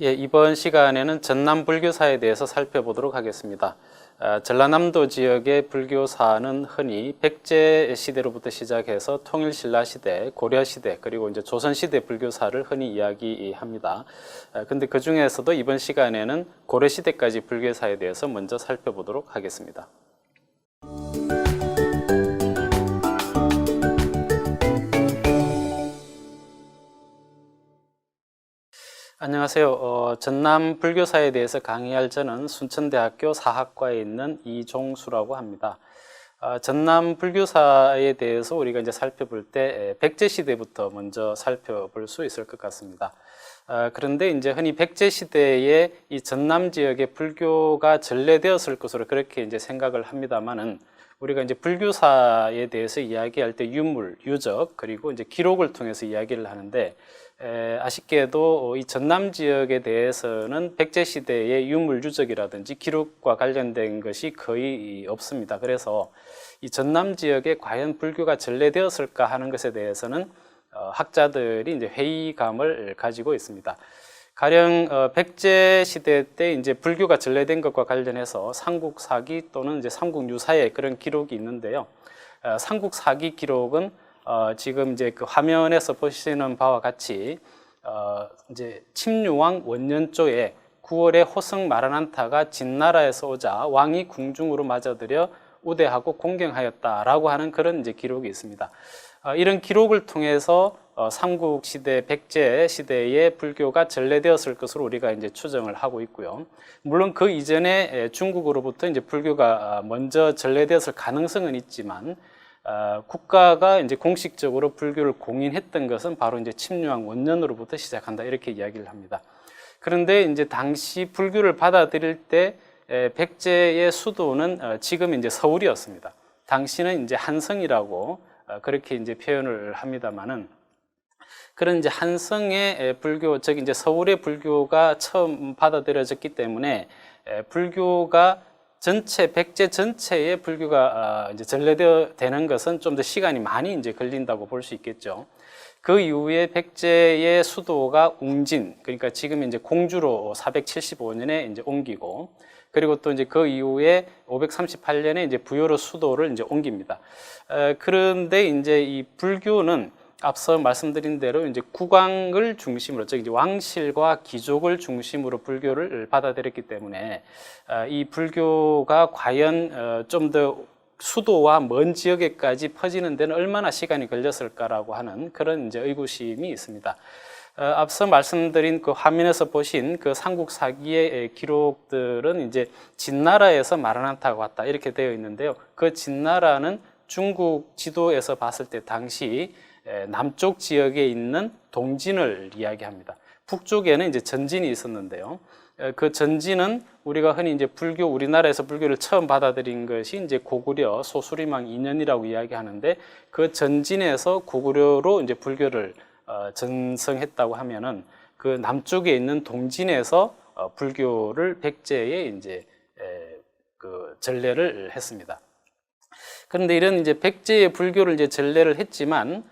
예, 이번 시간에는 전남 불교사에 대해서 살펴보도록 하겠습니다. 전라남도 지역의 불교사는 흔히 백제 시대로부터 시작해서 통일신라 시대, 고려 시대, 그리고 이제 조선 시대 불교사를 흔히 이야기합니다. 근데 그 중에서도 이번 시간에는 고려 시대까지 불교사에 대해서 먼저 살펴보도록 하겠습니다. 안녕하세요. 전남 불교사에 대해서 강의할 저는 순천대학교 사학과에 있는 이종수라고 합니다. 전남 불교사에 대해서 우리가 이제 살펴볼 때 백제 시대부터 먼저 살펴볼 수 있을 것 같습니다. 그런데 이제 흔히 백제 시대에 이 전남 지역에 불교가 전래되었을 것으로 그렇게 이제 생각을 합니다만은 우리가 이제 불교사에 대해서 이야기할 때 유물, 유적, 그리고 이제 기록을 통해서 이야기를 하는데 아쉽게도 이 전남 지역에 대해서는 백제 시대의 유물, 유적이라든지 기록과 관련된 것이 거의 없습니다. 그래서 이 전남 지역에 과연 불교가 전래되었을까 하는 것에 대해서는 학자들이 이제 회의감을 가지고 있습니다. 가령 백제 시대 때 이제 불교가 전래된 것과 관련해서 삼국사기 또는 이제 삼국유사의 그런 기록이 있는데요. 삼국사기 기록은 지금 이제 그 화면에서 보시는 바와 같이 이제 침류왕 원년초에 9월에 호성 마라난타가 진나라에서 오자 왕이 궁중으로 맞아들여 우대하고 공경하였다라고 하는 그런 이제 기록이 있습니다. 이런 기록을 통해서 삼국시대, 백제 시대에 불교가 전래되었을 것으로 우리가 이제 추정을 하고 있고요. 물론 그 이전에 중국으로부터 이제 불교가 먼저 전래되었을 가능성은 있지만 국가가 이제 공식적으로 불교를 공인했던 것은 바로 이제 침류왕 원년으로부터 시작한다 이렇게 이야기를 합니다. 그런데 이제 당시 불교를 받아들일 때 백제의 수도는 지금 이제 서울이었습니다. 당시는 이제 한성이라고 그렇게 이제 표현을 합니다만은 그런 이제 한성의 불교, 즉 이제 서울의 불교가 처음 받아들여졌기 때문에 불교가 전체 백제 전체의 불교가 이제 전래되는 것은 좀 더 시간이 많이 이제 걸린다고 볼 수 있겠죠. 그 이후에 백제의 수도가 웅진, 그러니까 지금 이제 공주로 475년에 이제 옮기고, 그리고 또 이제 그 이후에 538년에 이제 부여로 수도를 이제 옮깁니다. 그런데 이제 이 불교는 앞서 말씀드린 대로 이제 국왕을 중심으로, 즉 이제 왕실과 귀족을 중심으로 불교를 받아들였기 때문에 이 불교가 과연 좀 더 수도와 먼 지역에까지 퍼지는 데는 얼마나 시간이 걸렸을까라고 하는 그런 이제 의구심이 있습니다. 앞서 말씀드린 그 화면에서 보신 그 삼국사기의 기록들은 이제 진나라에서 마라난타가 왔다 이렇게 되어 있는데요. 그 진나라는 중국 지도에서 봤을 때 당시 남쪽 지역에 있는 동진을 이야기합니다. 북쪽에는 이제 전진이 있었는데요. 그 전진은 우리가 흔히 이제 우리나라에서 불교를 처음 받아들인 것이 이제 고구려 소수리망 2년이라고 이야기하는데 그 전진에서 고구려로 이제 불교를 전성했다고 하면은 그 남쪽에 있는 동진에서 불교를 백제에 이제 그 전래를 했습니다. 그런데 이런 이제 백제의 불교를 이제 전래를 했지만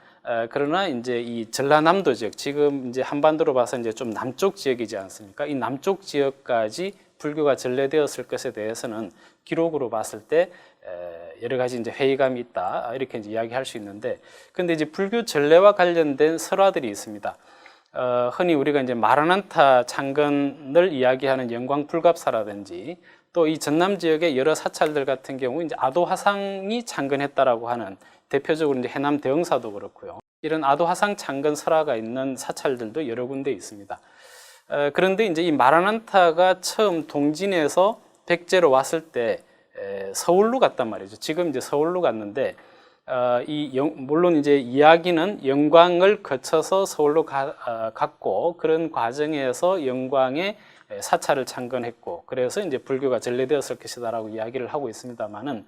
그러나 이제 이 전라남도 지역, 지금 이제 한반도로 봐서 이제 좀 남쪽 지역이지 않습니까? 이 남쪽 지역까지 불교가 전래되었을 것에 대해서는 기록으로 봤을 때 여러 가지 이제 회의감이 있다 이렇게 이제 이야기할 수 있는데, 근데 이제 불교 전래와 관련된 설화들이 있습니다. 흔히 우리가 이제 마라난타 창건을 이야기하는 영광불갑사라든지 또 이 전남 지역의 여러 사찰들 같은 경우 이제 아도화상이 창건했다라고 하는, 대표적으로 이제 해남 대흥사도 그렇고요. 이런 아도화상 창건 설화가 있는 사찰들도 여러 군데 있습니다. 그런데 이제 이 마라난타가 처음 동진에서 백제로 왔을 때 서울로 갔단 말이죠. 지금 이제 서울로 갔는데 물론 이제 이야기는 영광을 거쳐서 서울로 갔고 그런 과정에서 영광의 사찰을 창건했고 그래서 이제 불교가 전래되었을 것이다라고 이야기를 하고 있습니다만은,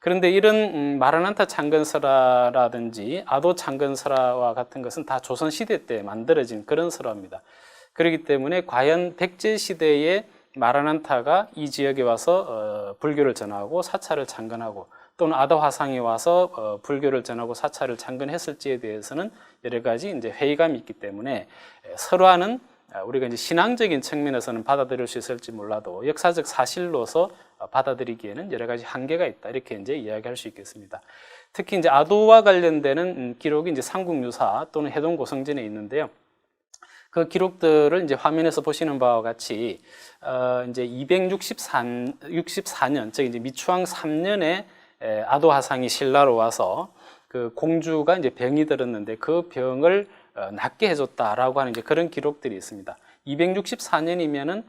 그런데 이런 마라난타 창건설화라든지 아도 창건설화와 같은 것은 다 조선 시대 때 만들어진 그런 설화입니다. 그렇기 때문에 과연 백제 시대에 마라난타가 이 지역에 와서 불교를 전하고 사찰을 창건하고 또는 아도화상에 와서 불교를 전하고 사찰을 창건했을지에 대해서는 여러 가지 이제 회의감이 있기 때문에 설화는 우리가 이제 신앙적인 측면에서는 받아들일 수 있을지 몰라도 역사적 사실로서 받아들이기에는 여러 가지 한계가 있다. 이렇게 이제 이야기할 수 있겠습니다. 특히 이제 아도와 관련되는 기록이 이제 삼국유사 또는 해동고성전에 있는데요. 그 기록들을 이제 화면에서 보시는 바와 같이 이제 264년, 즉 이제 미추왕 3년에 아도하상이 신라로 와서 그 공주가 이제 병이 들었는데 그 병을 낫게 해줬다라고 하는 이제 그런 기록들이 있습니다. 264년이면은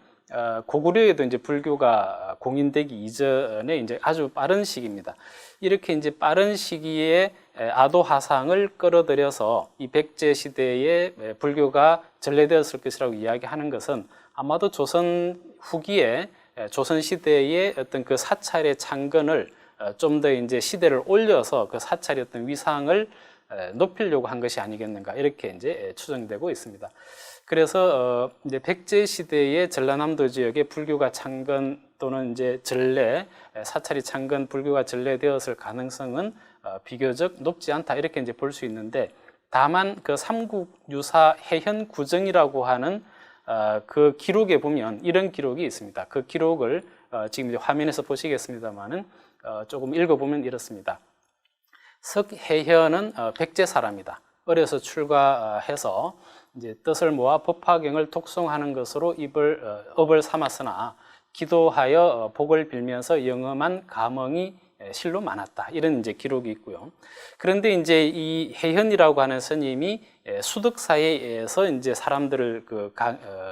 고구려에도 이제 불교가 공인되기 이전에 이제 아주 빠른 시기입니다. 이렇게 이제 빠른 시기에 아도하상을 끌어들여서 이 백제 시대에 불교가 전래되었을 것이라고 이야기하는 것은 아마도 조선 후기에 조선 시대의 어떤 그 사찰의 창건을 좀 더 이제 시대를 올려서 그 사찰의 어떤 위상을 높이려고 한 것이 아니겠는가 이렇게 이제 추정되고 있습니다. 그래서 이제 백제 시대의 전라남도 지역에 불교가 창건 또는 이제 전래 사찰이 창건 불교가 전래되었을 가능성은 비교적 높지 않다 이렇게 이제 볼 수 있는데 다만 그 삼국유사 해현구정이라고 하는 그 기록에 보면 이런 기록이 있습니다. 그 기록을 지금 이제 화면에서 보시겠습니다만은 조금 읽어보면 이렇습니다. 석해현은 백제 사람이다. 어려서 출가해서 이제 뜻을 모아 법화경을 독송하는 것으로 업을 삼았으나 기도하여 복을 빌면서 영험한 감흥이 실로 많았다. 이런 이제 기록이 있고요. 그런데 이제 이 해현이라고 하는 스님이 수덕사에서 이제 사람들을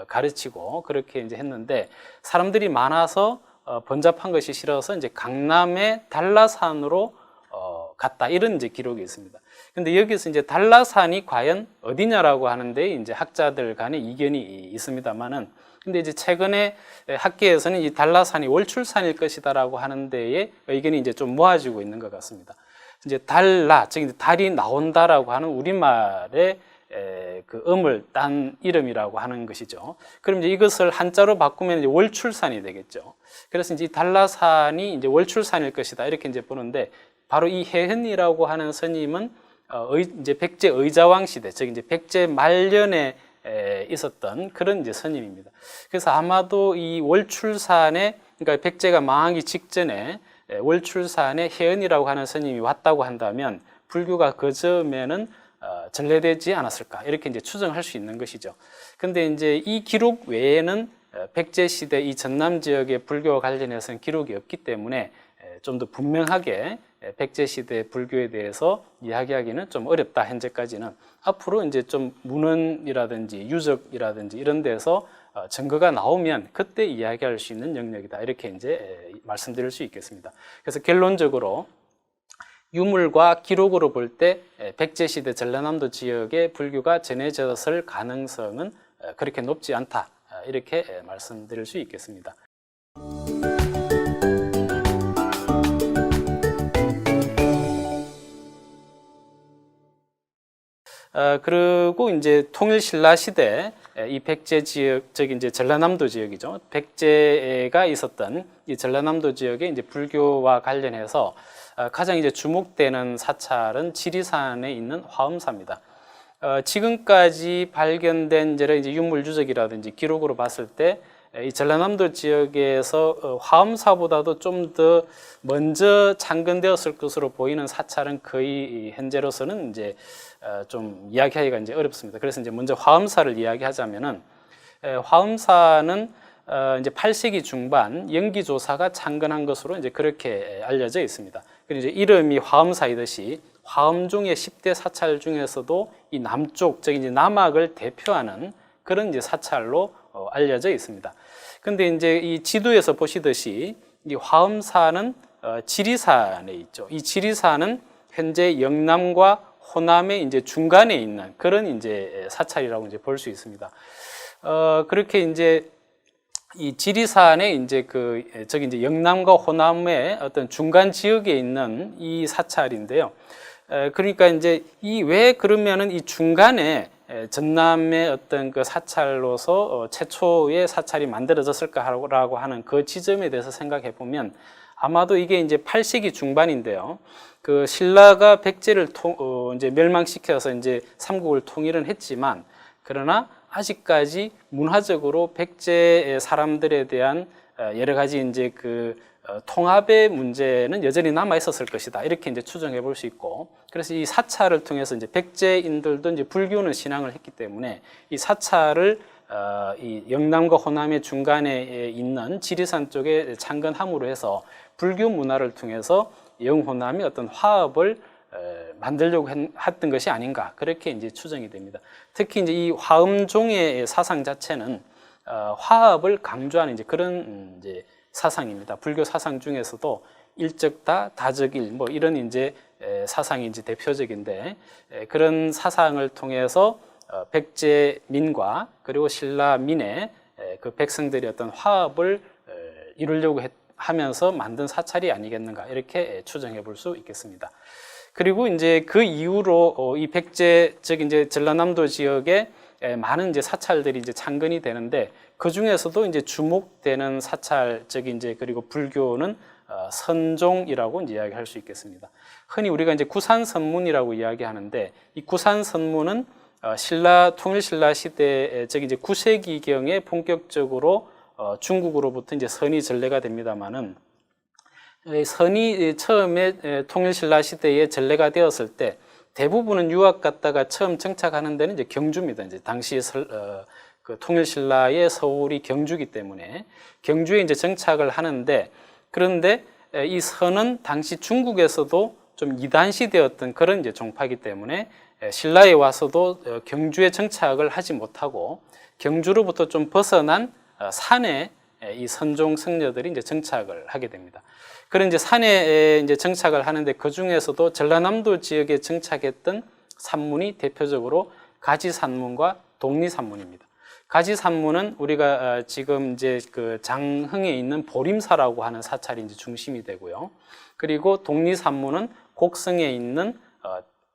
가르치고 그렇게 이제 했는데 사람들이 많아서 번잡한 것이 싫어서 이제 강남의 단라산으로 갔다 이런 이제 기록이 있습니다. 근데 여기서 이제 단라산이 과연 어디냐라고 하는데 이제 학자들 간에 이견이 있습니다만은 근데 이제 최근에 학계에서는 이 단라산이 월출산일 것이다라고 하는 데에 의견이 이제 좀 모아지고 있는 것 같습니다. 이제 달라, 즉 달이 나온다라고 하는 우리말의 그 음을 딴 이름이라고 하는 것이죠. 그럼 이제 이것을 한자로 바꾸면 이제 월출산이 되겠죠. 그래서 이제 단라산이 이제 월출산일 것이다 이렇게 이제 보는데 바로 이 해현이라고 하는 스님은 이제 백제 의자왕 시대, 즉 이제 백제 말년에 있었던 그런 이제 스님입니다. 그래서 아마도 이 월출산에 그러니까 백제가 망하기 직전에 월출산에 해현이라고 하는 스님이 왔다고 한다면 불교가 그 점에는 전래되지 않았을까 이렇게 이제 추정할 수 있는 것이죠. 근데 이제 이 기록 외에는 백제 시대 이 전남 지역의 불교와 관련해서는 기록이 없기 때문에 좀 더 분명하게 백제 시대 불교에 대해서 이야기하기는 좀 어렵다 현재까지는. 앞으로 이제 좀 문헌이라든지 유적이라든지 이런 데서 증거가 나오면 그때 이야기할 수 있는 영역이다 이렇게 이제 말씀드릴 수 있겠습니다. 그래서 결론적으로 유물과 기록으로 볼 때 백제 시대 전라남도 지역의 불교가 전해졌을 가능성은 그렇게 높지 않다 이렇게 말씀드릴 수 있겠습니다. 그리고 이제 통일신라 시대 이 백제 지역, 즉 이제 전라남도 지역이죠. 백제가 있었던 이 전라남도 지역의 이제 불교와 관련해서 가장 이제 주목되는 사찰은 지리산에 있는 화엄사입니다. 지금까지 발견된 이제 유물 유적이라든지 기록으로 봤을 때 이 전라남도 지역에서 화엄사보다도 좀 더 먼저 창건되었을 것으로 보이는 사찰은 거의 현재로서는 이제 좀 이야기하기가 이제 어렵습니다. 그래서 이제 먼저 화엄사를 이야기하자면은 화엄사는 이제 8세기 중반 영기조사가 창건한 것으로 이제 그렇게 알려져 있습니다. 그리고 이제 이름이 화엄사이듯이 화엄 중의 10대 사찰 중에서도 이 남쪽, 즉 이제 남학을 대표하는 그런 이제 사찰로 알려져 있습니다. 근데 이제 이 지도에서 보시듯이 이 화엄사는 지리산에 있죠. 이 지리산은 현재 영남과 호남의 이제 중간에 있는 그런 이제 사찰이라고 이제 볼 수 있습니다. 그렇게 이제 이 지리산에 이제 저기 이제 영남과 호남의 어떤 중간 지역에 있는 이 사찰인데요. 그러니까 이제 왜 그러면은 이 중간에 전남의 어떤 그 사찰로서 최초의 사찰이 만들어졌을까라고 하는 그 지점에 대해서 생각해 보면 아마도 이게 이제 8세기 중반인데요. 그 신라가 백제를 이제 멸망시켜서 이제 삼국을 통일은 했지만 그러나 아직까지 문화적으로 백제 사람들에 대한 여러 가지 이제 통합의 문제는 여전히 남아 있었을 것이다. 이렇게 이제 추정해 볼 수 있고, 그래서 이 사찰을 통해서 이제 백제인들도 이제 불교는 신앙을 했기 때문에 이 사찰을 이 영남과 호남의 중간에 있는 지리산 쪽에 창건함으로 해서 불교 문화를 통해서 영호남의 어떤 화합을 만들려고 했던 것이 아닌가, 그렇게 이제 추정이 됩니다. 특히 이제 이 화엄종의 사상 자체는 화합을 강조하는 이제 그런 이제 사상입니다. 불교 사상 중에서도 일적다, 다적일 뭐 이런 이제 사상이 이제 대표적인데, 그런 사상을 통해서 백제민과 그리고 신라민의 그 백성들의 어떤 화합을 이루려고 하면서 만든 사찰이 아니겠는가, 이렇게 추정해 볼 수 있겠습니다. 그리고 이제 그 이후로 이 백제, 즉 이제 전라남도 지역에 많은 이제 사찰들이 이제 창건이 되는데, 그 중에서도 이제 주목되는 사찰, 즉 이제 그리고 불교는 선종이라고 이제 이야기할 수 있겠습니다. 흔히 우리가 이제 구산선문이라고 이야기하는데, 이 구산선문은 통일신라 시대, 즉 이제 9세기경에 본격적으로 중국으로부터 이제 선이 전래가 됩니다만은, 선이 처음에 통일신라 시대에 전래가 되었을 때 대부분은 유학 갔다가 처음 정착하는 데는 이제 경주입니다. 이제 당시 그 통일신라의 서울이 경주기 때문에 경주에 이제 정착을 하는데, 그런데 이 선은 당시 중국에서도 좀 이단시되었던 그런 이제 종파이기 때문에 신라에 와서도 경주에 정착을 하지 못하고 경주로부터 좀 벗어난 산에 이 선종 승려들이 이제 정착을 하게 됩니다. 그런 이제 산에 이제 정착을 하는데, 그 중에서도 전라남도 지역에 정착했던 산문이 대표적으로 가지산문과 독리산문입니다. 가지산문은 우리가 지금 이제 그 장흥에 있는 보림사라고 하는 사찰이 이제 중심이 되고요. 그리고 독리산문은 곡성에 있는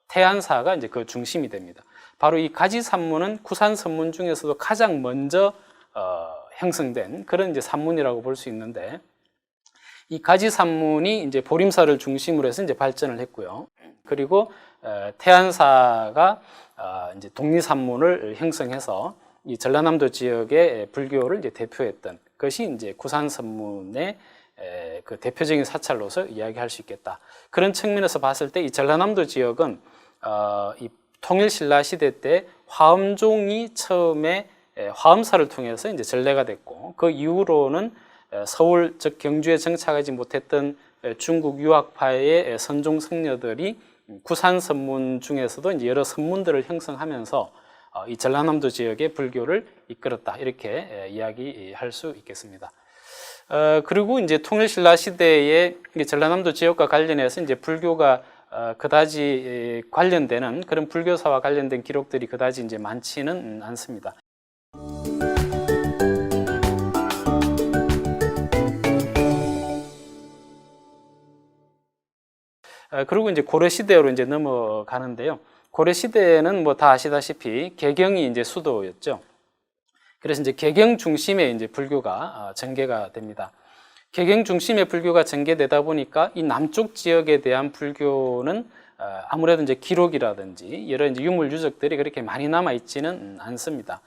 태안사가 이제 그 중심이 됩니다. 바로 이 가지산문은 구산선문 중에서도 가장 먼저 형성된 그런 이제 산문이라고 볼 수 있는데, 이 가지산문이 이제 보림사를 중심으로 해서 이제 발전을 했고요. 그리고 태안사가 이제 독리산문을 형성해서 이 전라남도 지역의 불교를 이제 대표했던 것이 이제 구산선문의 그 대표적인 사찰로서 이야기할 수 있겠다. 그런 측면에서 봤을 때 이 전라남도 지역은 이 통일신라 시대 때 화엄종이 처음에 화엄사를 통해서 이제 전래가 됐고, 그 이후로는 서울, 즉 경주에 정착하지 못했던 중국 유학파의 선종 승려들이 구산선문 중에서도 이제 여러 선문들을 형성하면서 이 전라남도 지역의 불교를 이끌었다, 이렇게 이야기할 수 있겠습니다. 그리고 이제 통일신라 시대에 전라남도 지역과 관련해서 이제 불교가 그다지 관련되는 그런 불교사와 관련된 기록들이 그다지 이제 많지는 않습니다. 그리고 이제 고려 시대로 이제 넘어가는데요. 고려 시대에는 뭐 다 아시다시피 개경이 이제 수도였죠. 그래서 이제 개경 중심의 이제 불교가 전개가 됩니다. 개경 중심의 불교가 전개되다 보니까 이 남쪽 지역에 대한 불교는 아무래도 이제 기록이라든지 여러 이제 유물 유적들이 그렇게 많이 남아 있지는 않습니다.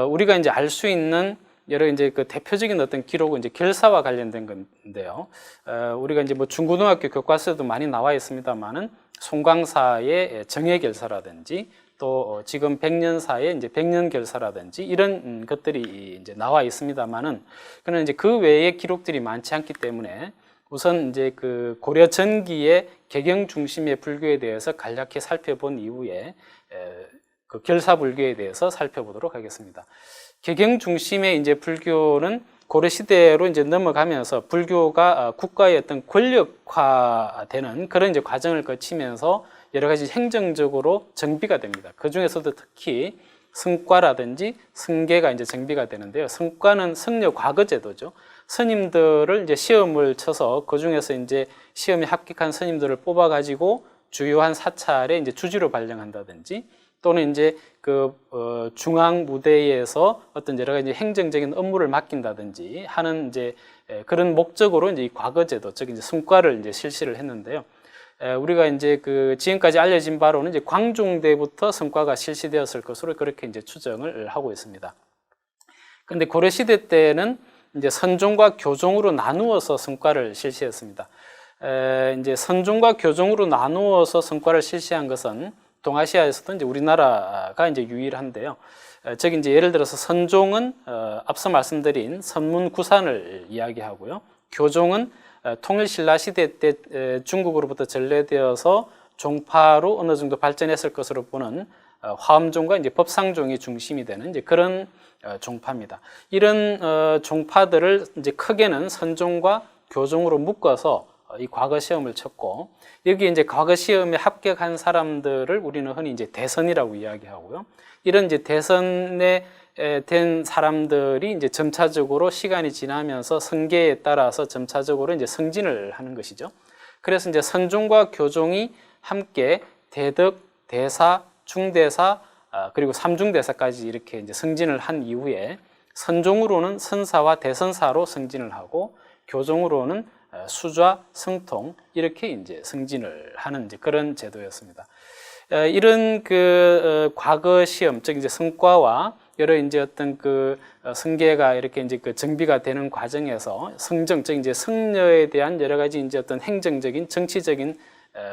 우리가 이제 알 수 있는 여러 이제 그 대표적인 어떤 기록은 이제 결사와 관련된 건데요. 우리가 이제 뭐 중고등학교 교과서에도 많이 나와 있습니다만은 송광사의 정예결사라든지 또 지금 백년사의 이제 백년결사라든지 이런 것들이 이제 나와 있습니다만은, 그는 이제 그 외의 기록들이 많지 않기 때문에 우선 이제 그 고려 전기의 개경 중심의 불교에 대해서 간략히 살펴본 이후에 그 결사불교에 대해서 살펴보도록 하겠습니다. 개경 중심의 이제 불교는 고려 시대로 이제 넘어가면서 불교가 국가의 어떤 권력화되는 그런 이제 과정을 거치면서 여러 가지 행정적으로 정비가 됩니다. 그 중에서도 특히 승과라든지 승계가 이제 정비가 되는데요. 승과는 승려 과거제도죠. 스님들을 이제 시험을 쳐서 그 중에서 이제 시험에 합격한 스님들을 뽑아가지고 주요한 사찰에 이제 주지로 발령한다든지, 또는 이제 그 중앙 무대에서 어떤 여러 가지 행정적인 업무를 맡긴다든지 하는 이제 그런 목적으로 이제 이 과거제도, 즉 이제 승과를 이제 실시를 했는데요. 우리가 이제 그 지금까지 알려진 바로는 이제 광중대부터 성과가 실시되었을 것으로 그렇게 이제 추정을 하고 있습니다. 근데 고려 시대 때는 이제 선종과 교종으로 나누어서 성과를 실시했습니다. 이제 선종과 교종으로 나누어서 성과를 실시한 것은 동아시아에서도 이제 우리나라가 이제 유일한데요. 저기 이제 예를 들어서 선종은 앞서 말씀드린 선문구산을 이야기하고요. 교종은 통일신라 시대 때 중국으로부터 전래되어서 종파로 어느 정도 발전했을 것으로 보는 화엄종과 이제 법상종이 중심이 되는 이제 그런 종파입니다. 이런 종파들을 이제 크게는 선종과 교종으로 묶어서 이 과거 시험을 쳤고, 여기 이제 과거 시험에 합격한 사람들을 우리는 흔히 이제 대선이라고 이야기하고요. 이런 이제 대선에 된 사람들이 이제 점차적으로 시간이 지나면서 성계에 따라서 점차적으로 이제 승진을 하는 것이죠. 그래서 이제 선종과 교종이 함께 대덕, 대사, 중대사, 그리고 삼중대사까지 이렇게 이제 승진을 한 이후에 선종으로는 선사와 대선사로 승진을 하고 교종으로는 수좌, 성통 이렇게 이제 승진을 하는 이제 그런 제도였습니다. 이런 그 과거 시험, 즉 이제 성과와 여러 이제 어떤 그 승계가 이렇게 이제 그 정비가 되는 과정에서 성정, 즉 이제 승려에 대한 여러 가지 이제 어떤 행정적인, 정치적인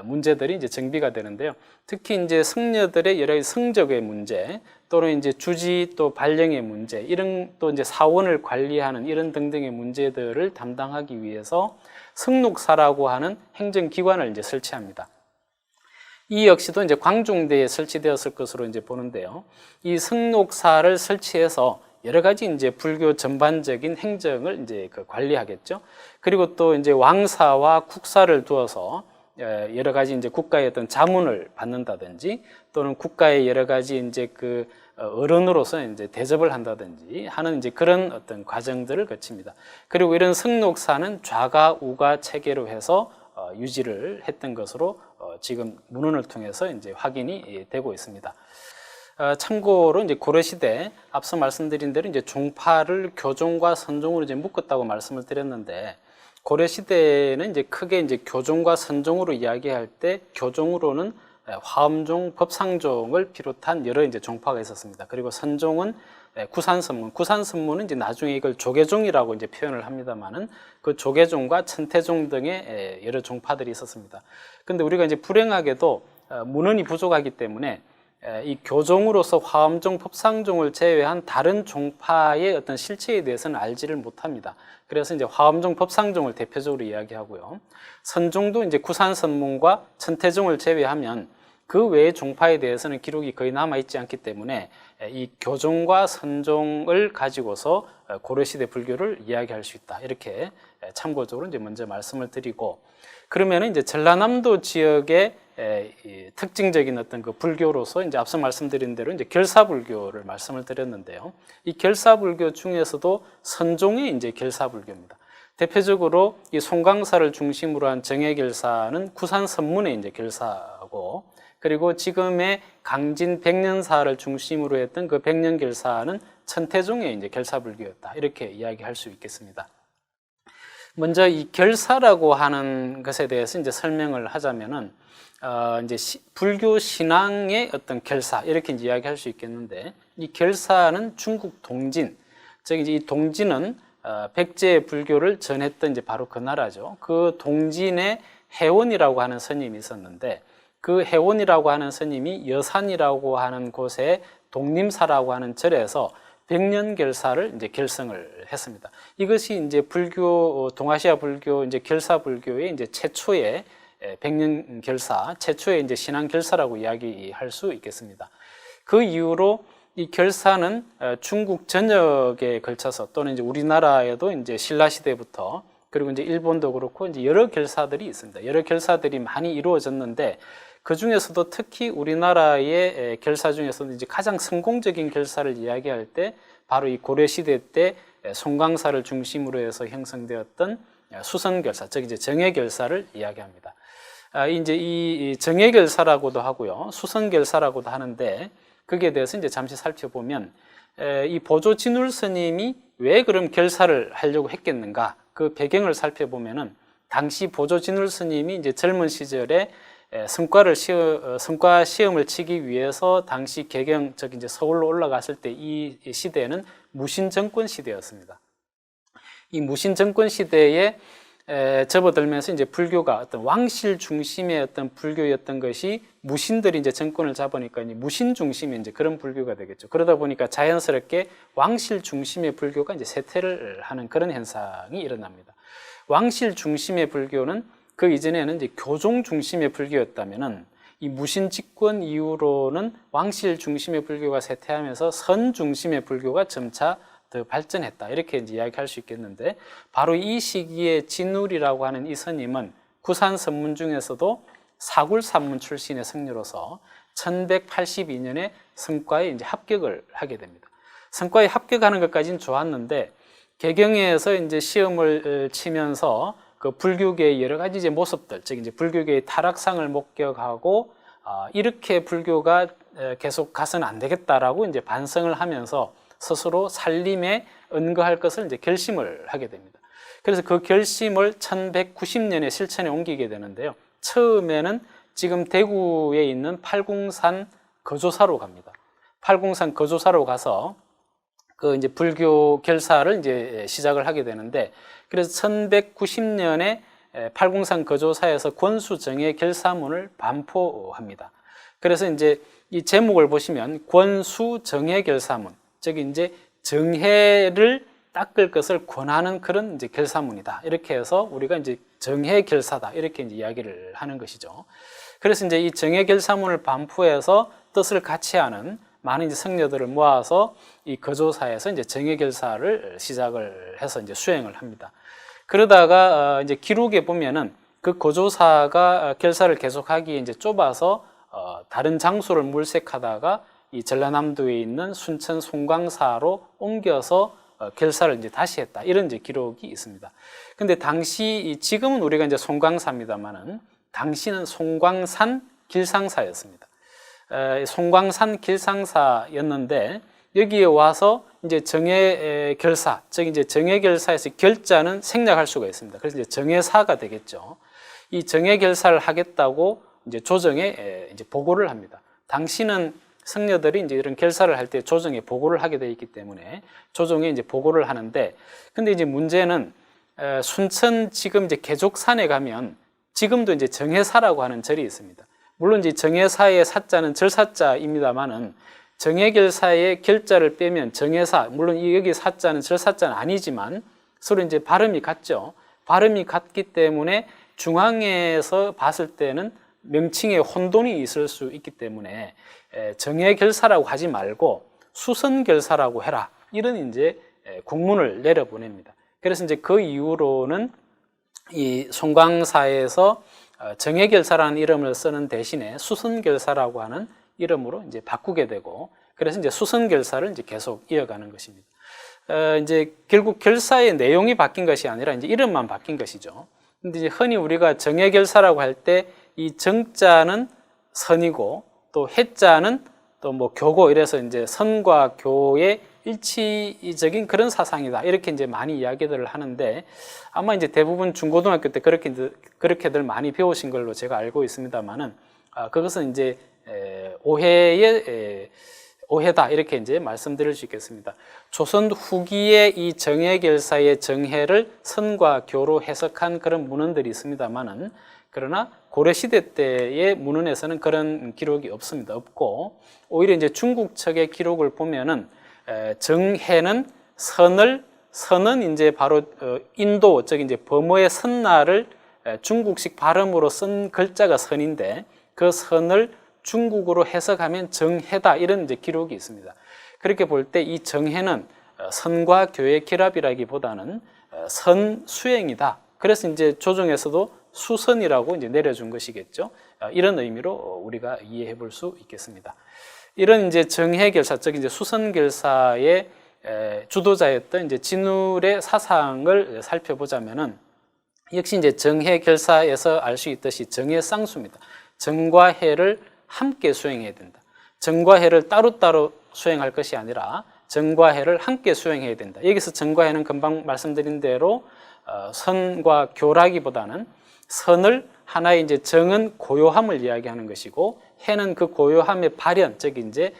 문제들이 이제 정비가 되는데요. 특히 이제 승려들의 여러 가지 성적의 문제, 또는 이제 주지 또 발령의 문제, 이런 또 이제 사원을 관리하는 이런 등등의 문제들을 담당하기 위해서 승록사라고 하는 행정기관을 이제 설치합니다. 이 역시도 이제 광중대에 설치되었을 것으로 이제 보는데요. 이 승록사를 설치해서 여러 가지 이제 불교 전반적인 행정을 이제 그 관리하겠죠. 그리고 또 이제 왕사와 국사를 두어서 여러 가지 이제 국가의 어떤 자문을 받는다든지 또는 국가의 여러 가지 이제 그 어른으로서 이제 대접을 한다든지 하는 이제 그런 어떤 과정들을 거칩니다. 그리고 이런 승록사는 좌가 우가 체계로 해서 유지를 했던 것으로 지금 문헌을 통해서 이제 확인이 되고 있습니다. 참고로 이제 고려시대 앞서 말씀드린 대로 이제 종파를 교종과 선종으로 이제 묶었다고 말씀을 드렸는데, 고려시대에는 이제 크게 이제 교종과 선종으로 이야기할 때 교종으로는 화엄종, 법상종을 비롯한 여러 이제 종파가 있었습니다. 그리고 선종은 구산선문, 구산선문은 이제 나중에 이걸 조계종이라고 이제 표현을 합니다만은 그 조계종과 천태종 등의 여러 종파들이 있었습니다. 근데 우리가 이제 불행하게도 문헌이 부족하기 때문에 이 교종으로서 화엄종, 법상종을 제외한 다른 종파의 어떤 실체에 대해서는 알지를 못합니다. 그래서 이제 화엄종, 법상종을 대표적으로 이야기하고요. 선종도 이제 구산선문과 천태종을 제외하면 그 외의 종파에 대해서는 기록이 거의 남아있지 않기 때문에 이 교종과 선종을 가지고서 고려시대 불교를 이야기할 수 있다. 이렇게 참고적으로 이제 먼저 말씀을 드리고, 그러면은 이제 전라남도 지역의 특징적인 어떤 그 불교로서 이제 앞서 말씀드린 대로 이제 결사불교를 말씀을 드렸는데요. 이 결사불교 중에서도 선종이 이제 결사불교입니다. 대표적으로 이 송강사를 중심으로 한 정해결사는 구산선문의 이제 결사고, 그리고 지금의 강진 백년사를 중심으로 했던 그 백년결사는 천태종의 이제 결사불교였다. 이렇게 이야기할 수 있겠습니다. 먼저 이 결사라고 하는 것에 대해서 이제 설명을 하자면은 이제 불교 신앙의 어떤 결사 이렇게 이제 이야기할 수 있겠는데, 이 결사는 중국 동진, 즉 이제 이 동진은 백제 불교를 전했던 이제 바로 그 나라죠. 그 동진에 해원이라고 하는 스님이 있었는데, 그 해원이라고 하는 스님이 여산이라고 하는 곳에 독림사라고 하는 절에서 백년결사를 이제 결성을 했습니다. 이것이 이제 불교, 동아시아 불교, 이제 결사불교의 이제 최초의 백년결사, 최초의 이제 신앙결사라고 이야기할 수 있겠습니다. 그 이후로 이 결사는 중국 전역에 걸쳐서 또는 이제 우리나라에도 이제 신라시대부터 그리고 이제 일본도 그렇고 이제 여러 결사들이 있습니다. 여러 결사들이 많이 이루어졌는데, 그 중에서도 특히 우리나라의 결사 중에서도 이제 가장 성공적인 결사를 이야기할 때 바로 이 고려시대 때 송강사를 중심으로 해서 형성되었던 수선결사, 즉 이제 정해결사를 이야기합니다. 이제 이 정해결사라고도 하고요, 수선결사라고도 하는데, 거기에 대해서 이제 잠시 살펴보면 이 보조 진울 스님이 왜 그럼 결사를 하려고 했겠는가, 그 배경을 살펴보면은 당시 보조진울 스님이 이제 젊은 시절에 성과 시험을 치기 위해서 당시 개경, 즉 이제 서울로 올라갔을 때 이 시대는 무신 정권 시대였습니다. 이 무신 정권 시대에 접어들면서 이제 불교가 어떤 왕실 중심의 어떤 불교였던 것이 무신들이 이제 정권을 잡으니까 이제 무신 중심의 이제 그런 불교가 되겠죠. 그러다 보니까 자연스럽게 왕실 중심의 불교가 이제 쇠퇴를 하는 그런 현상이 일어납니다. 왕실 중심의 불교는 그 이전에는 이제 교종 중심의 불교였다면은 이 무신 집권 이후로는 왕실 중심의 불교가 쇠퇴하면서 선 중심의 불교가 점차 더 발전했다, 이렇게 이제 이야기할 수 있겠는데, 바로 이 시기에 진울이라고 하는 이 스님은 구산 선문 중에서도 사굴산문 출신의僧侶로서 1182년에 성과에 이제 합격을 하게 됩니다. 성과에 합격하는 것까지는 좋았는데 개경에서 이제 시험을 치면서 그 불교계의 여러 가지 이제 모습들, 즉 이제 불교계의 타락상을 목격하고 이렇게 불교가 계속 가서는 안 되겠다라고 이제 반성을 하면서 스스로 살림에 은거할 것을 이제 결심을 하게 됩니다. 그래서 그 결심을 1190년에 실천에 옮기게 되는데요. 처음에는 지금 대구에 있는 팔궁산 거조사로 갑니다. 팔궁산 거조사로 가서 그 이제 불교 결사를 이제 시작을 하게 되는데, 그래서 1190년에 팔궁산 거조사에서 권수정의 결사문을 반포합니다. 그래서 이제 이 제목을 보시면 권수정의 결사문, 즉 이제 정해를 닦을 것을 권하는 그런 이제 결사문이다, 이렇게 해서 우리가 이제 정해 결사다, 이렇게 이제 이야기를 하는 것이죠. 그래서 이제 이 정해 결사문을 반포해서 뜻을 같이 하는 많은 이제僧侶들을 모아서 이 거조사에서 이제 정해 결사를 시작을 해서 이제 수행을 합니다. 그러다가 이제 기록에 보면은 그 거조사가 결사를 계속하기에 이제 좁아서 다른 장소를 물색하다가 이 전라남도에 있는 순천 송광사로 옮겨서 결사를 이제 다시 했다, 이런 이제 기록이 있습니다. 근데 당시, 지금은 우리가 이제 송광사입니다만은 당시는 송광산 길상사였습니다. 송광산 길상사였는데 여기에 와서 이제 정해 결사, 즉 이제 정해 결사에서 결자는 생략할 수가 있습니다. 그래서 이제 정해사가 되겠죠. 이 정해 결사를 하겠다고 이제 조정에 이제 보고를 합니다. 당시는僧侶들이 이제 이런 결사를 할 때 조정에 보고를 하게 되어 있기 때문에 조정에 이제 보고를 하는데, 근데 이제 문제는 순천 지금 이제 개족산에 가면 지금도 이제 정해사라고 하는 절이 있습니다. 물론 이제 정해사의 사자는 절사자입니다만은 정해결사의 결자를 빼면 정해사, 물론 여기 사자는 절사자는 아니지만 서로 이제 발음이 같죠. 발음이 같기 때문에 중앙에서 봤을 때는 명칭에 혼돈이 있을 수 있기 때문에 정해결사라고 하지 말고 수선결사라고 해라, 이런 이제 공문을 내려보냅니다. 그래서 이제 그 이후로는 이 송광사에서 정해결사라는 이름을 쓰는 대신에 수선결사라고 하는 이름으로 이제 바꾸게 되고, 그래서 이제 수선결사를 이제 계속 이어가는 것입니다. 이제 결국 결사의 내용이 바뀐 것이 아니라 이제 이름만 바뀐 것이죠. 근데 이제 흔히 우리가 정해결사라고 할 때 이 정자는 선이고 또 해자는 또 뭐 교고, 이래서 이제 선과 교의 일치적인 그런 사상이다, 이렇게 이제 많이 이야기들을 하는데, 아마 이제 대부분 중고등학교 때 그렇게들 많이 배우신 걸로 제가 알고 있습니다만은 그것은 이제 오해다, 이렇게 이제 말씀드릴 수 있겠습니다. 조선 후기에 이 정해결사의 정해를 선과 교로 해석한 그런 문헌들이 있습니다만은, 그러나 고려시대 때의 문헌에서는 그런 기록이 없고, 오히려 이제 중국 측의 기록을 보면은 정해는 선은 이제 바로 인도, 즉 이제 범어의 선나를 중국식 발음으로 쓴 글자가 선인데, 그 선을 중국어로 해석하면 정해다, 이런 이제 기록이 있습니다. 그렇게 볼 때 이 정해는 선과 교의 결합이라기보다는 선수행이다. 그래서 이제 조정에서도 수선이라고 이제 내려준 것이겠죠. 이런 의미로 우리가 이해해 볼 수 있겠습니다. 이런 이제 정해결사, 즉 이제 수선결사의 주도자였던 이제 진울의 사상을 살펴보자면은, 역시 이제 정해결사에서 알 수 있듯이 정해쌍수입니다. 정과 해를 함께 수행해야 된다. 정과 해를 따로따로 수행할 것이 아니라 정과 해를 함께 수행해야 된다. 여기서 정과 해는 금방 말씀드린 대로 선과 교라기보다는 선을 하나의 이제 정은 고요함을 이야기하는 것이고 해는 그 고요함의 발현, 즉 이제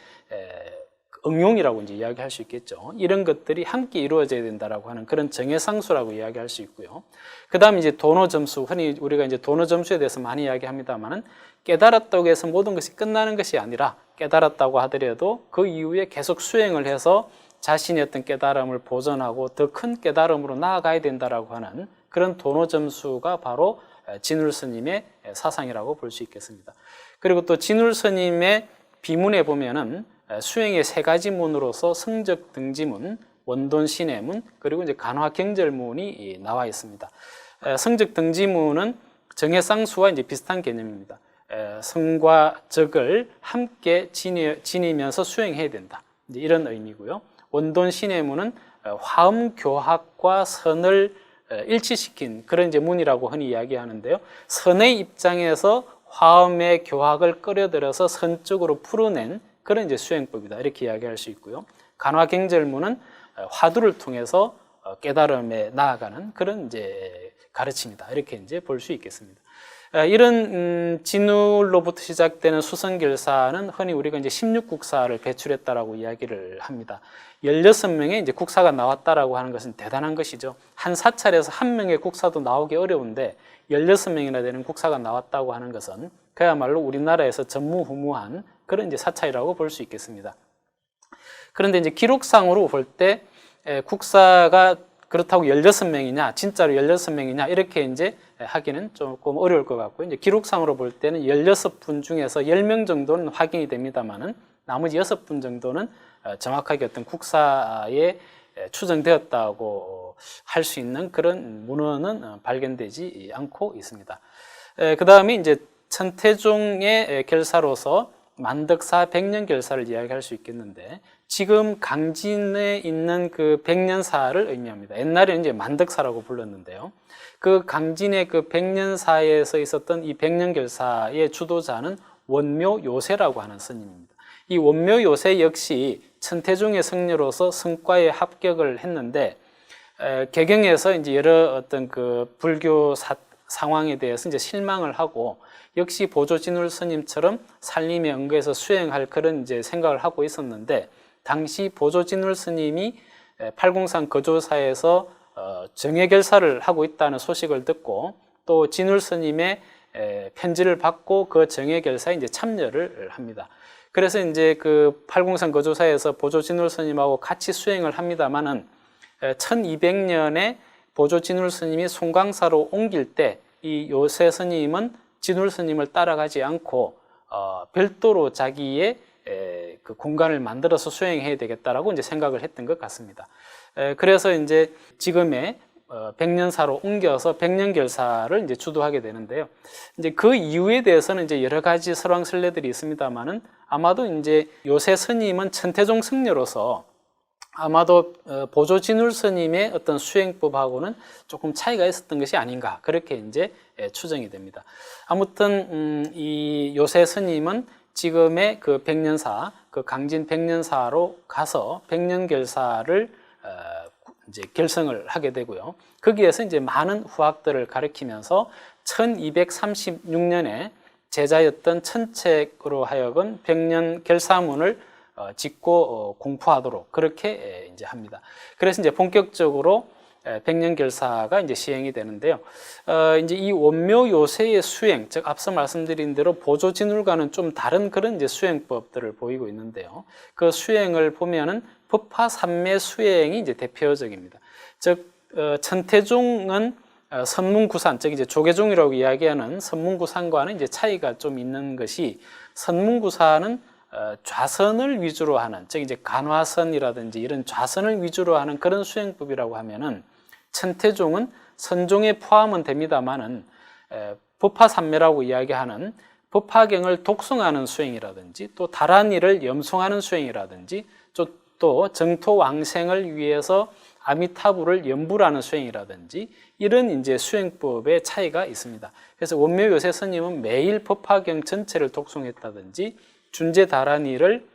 응용이라고 이제 이야기할 수 있겠죠. 이런 것들이 함께 이루어져야 된다라고 하는 그런 정해상수라고 이야기할 수 있고요. 그다음 이제 도노점수, 흔히 우리가 이제 도노점수에 대해서 많이 이야기합니다만은 깨달았다고 해서 모든 것이 끝나는 것이 아니라 깨달았다고 하더라도 그 이후에 계속 수행을 해서 자신의 어떤 깨달음을 보존하고 더 큰 깨달음으로 나아가야 된다라고 하는 그런 도노점수가 바로 진울 스님의 사상이라고 볼 수 있겠습니다. 그리고 또 진울 스님의 비문에 보면은 수행의 세 가지 문으로서 성적 등지문, 원돈 신해문, 그리고 이제 간화 경절문이 나와 있습니다. 성적 등지문은 정해상수와 이제 비슷한 개념입니다. 성과 적을 함께 지니면서 수행해야 된다. 이제 이런 의미고요. 원돈 신해문은 화음 교학과 선을 일치시킨 그런 이제 문이라고 흔히 이야기하는데요. 선의 입장에서 화음의 교학을 끌어들여서 선 쪽으로 풀어낸 그런 이제 수행법이다. 이렇게 이야기할 수 있고요. 간화경절문은 화두를 통해서 깨달음에 나아가는 그런 이제 가르침이다. 이렇게 이제 볼 수 있겠습니다. 이런 진울로부터 시작되는 수성결사는 흔히 우리가 이제 16국사를 배출했다라고 이야기를 합니다. 16명의 이제 국사가 나왔다라고 하는 것은 대단한 것이죠. 한 사찰에서 한 명의 국사도 나오기 어려운데 16명이나 되는 국사가 나왔다고 하는 것은 그야말로 우리나라에서 전무후무한 그런 이제 사찰이라고 볼 수 있겠습니다. 그런데 이제 기록상으로 볼 때 국사가 그렇다고 16명이냐, 진짜로 16명이냐, 이렇게 이제 하기는 조금 어려울 것 같고요. 이제 기록상으로 볼 때는 16분 중에서 10명 정도는 확인이 됩니다만은 나머지 6분 정도는 정확하게 어떤 국사에 추정되었다고 할 수 있는 그런 문헌은 발견되지 않고 있습니다. 그 다음에 이제 천태종의 결사로서 만덕사 백년결사를 이야기할 수 있겠는데 지금 강진에 있는 그 백년사를 의미합니다. 옛날에는 이제 만덕사라고 불렀는데요. 그 강진의 그 백년사에서 있었던 이 백년결사의 주도자는 원묘요세라고 하는 스님입니다. 이 원묘요세 역시 천태종의 성녀로서 성과에 합격을 했는데 개경에서 이제 여러 어떤 그 불교 상황에 대해서 이제 실망을 하고 역시 보조진울 스님처럼 살림에 응거해서 수행할 그런 이제 생각을 하고 있었는데 당시 보조진울 스님이 팔공산 거조사에서 정예결사를 하고 있다는 소식을 듣고 또 진울 스님의 편지를 받고 그 정예결사에 이제 참여를 합니다. 그래서 이제 그 팔공산 거조사에서 보조진울 스님하고 같이 수행을 합니다만은 1200년에 보조진울 스님이 송광사로 옮길 때 이 요세 스님은 진울 스님을 따라가지 않고 별도로 자기의 그 공간을 만들어서 수행해야 되겠다라고 이제 생각을 했던 것 같습니다. 그래서 이제 지금의 백년사로 옮겨서 백년결사를 이제 주도하게 되는데요. 이제 그 이유에 대해서는 이제 여러 가지 설왕설래들이 있습니다만은 아마도 이제 요세 스님은 천태종 승려로서 아마도 보조진울 스님의 어떤 수행법하고는 조금 차이가 있었던 것이 아닌가 그렇게 이제 추정이 됩니다. 아무튼 이 요세 스님은 지금의 그 백년사, 그 강진 백년사로 가서 백년결사를 이제 결성을 하게 되고요. 거기에서 이제 많은 후학들을 가르치면서 1236년에 제자였던 천책으로 하여금 백년결사문을 짓고 공포하도록 그렇게 이제 합니다. 그래서 이제 본격적으로 백년결사가 이제 시행이 되는데요. 이제 이 원묘요세의 수행, 즉 앞서 말씀드린 대로 보조진울과는 좀 다른 그런 이제 수행법들을 보이고 있는데요. 그 수행을 보면은 법화삼매 수행이 이제 대표적입니다. 즉 천태종은 선문구산, 즉 이제 조계종이라고 이야기하는 선문구산과는 이제 차이가 좀 있는 것이 선문구산은 좌선을 위주로 하는, 즉 이제 간화선이라든지 이런 좌선을 위주로 하는 그런 수행법이라고 하면은 천태종은 선종에 포함은 됩니다만은 법화삼매라고 이야기하는 법화경을 독송하는 수행이라든지 또 다란이를 염송하는 수행이라든지 또 정토왕생을 위해서 아미타불을 염불하는 수행이라든지 이런 이제 수행법의 차이가 있습니다. 그래서 원묘요세 스님은 매일 법화경 전체를 독송했다든지 준제다란이를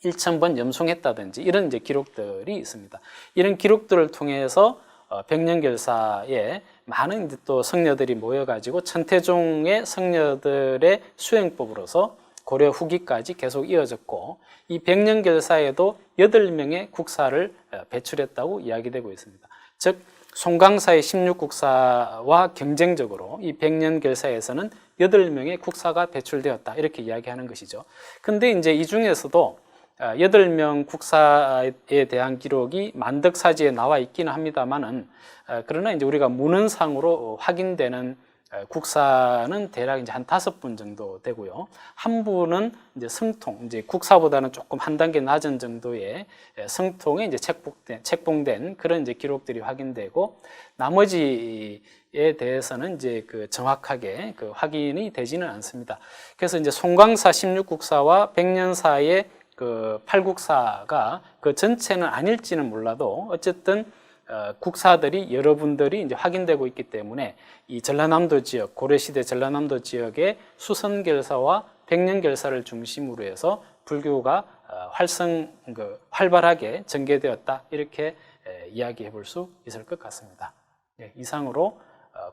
1000번 염송했다든지 이런 이제 기록들이 있습니다. 이런 기록들을 통해서 백년결사에 많은 이제 또 성녀들이 모여가지고 천태종의 성녀들의 수행법으로서 고려 후기까지 계속 이어졌고, 이 백년결사에도 8명의 국사를 배출했다고 이야기되고 있습니다. 즉 송강사의 16국사와 경쟁적으로 이 백년결사에서는 8명의 국사가 배출되었다, 이렇게 이야기하는 것이죠. 근데 이제 이 중에서도 8명 국사에 대한 기록이 만덕사지에 나와 있기는 합니다만은, 그러나 이제 우리가 문헌상으로 확인되는 국사는 대략 이제 한 5분 정도 되고요. 한 분은 이제 성통, 이제 국사보다는 조금 한 단계 낮은 정도의 성통에 이제 책봉된 그런 이제 기록들이 확인되고, 나머지에 대해서는 이제 정확하게 확인이 되지는 않습니다. 그래서 이제 송광사 16국사와 백년사의 8국사가 그 전체는 아닐지는 몰라도 어쨌든 국사들이 여러분들이 이제 확인되고 있기 때문에 이 전라남도 지역, 고려시대 전라남도 지역의 수선결사와 백년결사를 중심으로 해서 불교가 활발하게 전개되었다, 이렇게 이야기해 볼 수 있을 것 같습니다. 이상으로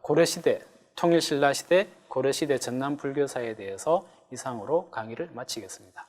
고려시대, 통일신라시대, 고려시대 전남불교사에 대해서 이상으로 강의를 마치겠습니다.